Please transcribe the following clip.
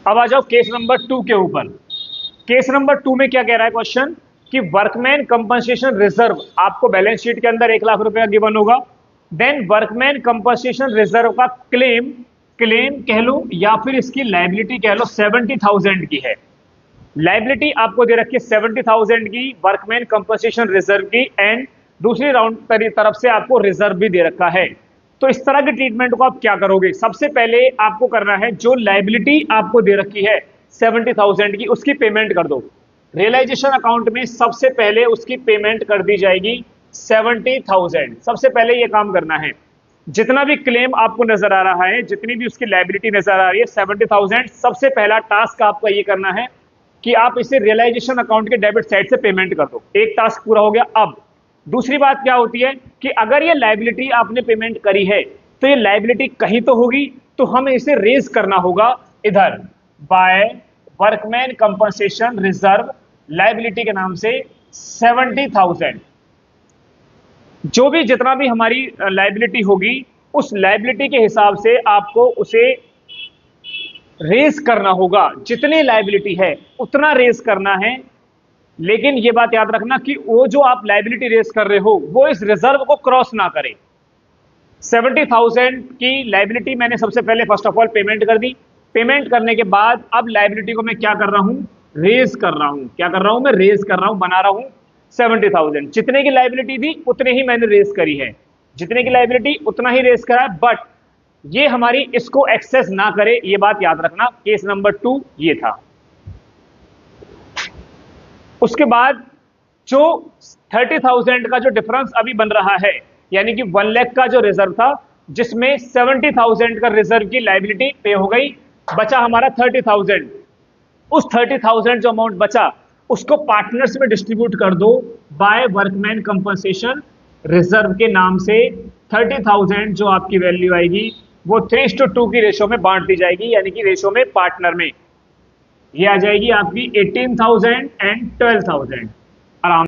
अब आ जाओ case number 2 के ऊपर। केस नंबर 2 में क्या कह रहा है क्वेश्चन कि वर्कमैन कंपनसेशन रिजर्व आपको बैलेंस शीट के अंदर 1 लाख रुपए का गिवन होगा। देन वर्कमैन कंपनसेशन रिजर्व का क्लेम कह लो या फिर इसकी लायबिलिटी कह लो 70,000 की है। लायबिलिटी आपको दे रखी है 70,000 की वर्कमैन कंपनसेशन रिजर्व की, एंड दूसरी राउंड तरफ से आपको रिजर्व भी दे रखा है। तो इस तरह के ट्रीटमेंट को आप क्या करोगे? सबसे पहले आपको करना है जो लायबिलिटी आपको दे रखी है 70,000 की, उसकी पेमेंट कर दो। रियलाइजेशन अकाउंट में सबसे पहले उसकी पेमेंट कर दी जाएगी 70,000। सबसे पहले ये काम करना है। जितना भी क्लेम आपको नजर आ रहा है, जितनी भी उसकी लायबिलिटी नजर आ रही है 70,000, सबसे पहला टास्क आपका ये करना है कि आप इसे रियलाइजेशन अकाउंट के डेबिट साइड से पेमेंट कर दो। एक टास्क पूरा हो गया। अब दूसरी बात क्या होती है कि अगर ये लायबिलिटी आपने पेमेंट करी है तो ये लायबिलिटी कहीं तो होगी, तो हमें इसे रेज करना होगा इधर by workman compensation reserve liability के नाम से 70,000। जो भी जितना भी हमारी लायबिलिटी होगी उस लायबिलिटी के हिसाब से आपको उसे रेज करना होगा। जितनी लायबिलिटी है उतना रेज करना है, लेकिन ये बात याद रखना कि वो जो आप लायबिलिटी रेज कर रहे हो वो इस रिजर्व को क्रॉस ना करे। 70,000 की लायबिलिटी मैंने सबसे पहले फर्स्ट ऑफ ऑल पेमेंट कर दी। पेमेंट करने के बाद अब लायबिलिटी को मैं क्या कर रहा हूं? रेज कर रहा हूं। क्या कर रहा हूं? मैं रेज कर रहा हूं, बना रहा हूं 70,000। जितने की लायबिलिटी थी उतने ही मैंने रेज करी है, जितने की लायबिलिटी उतना ही रेज करा है, बट ये हमारी इसको एक्सेस ना करे, ये बात याद रखना। केस नंबर 2 ये था। उसके बाद जो 30,000 का जो डिफरेंस अभी बन रहा है, यानी कि 1 लाख का जो रिजर्व था जिसमें 70,000 का रिजर्व की लायबिलिटी पे हो गई, बचा हमारा 30,000। उस 30,000 जो अमाउंट बचा उसको पार्टनर्स में डिस्ट्रीब्यूट कर दो बाय वर्कमैन कंपनसेशन रिजर्व के नाम से। 30,000 जो आपकी वैल्यू आएगी वो 3:2 की रेशो में बांट दी जाएगी, यानी कि रेशो में पार्टनर में। ये आ जाएगी आपकी 18,000 एंड 12,000 आराम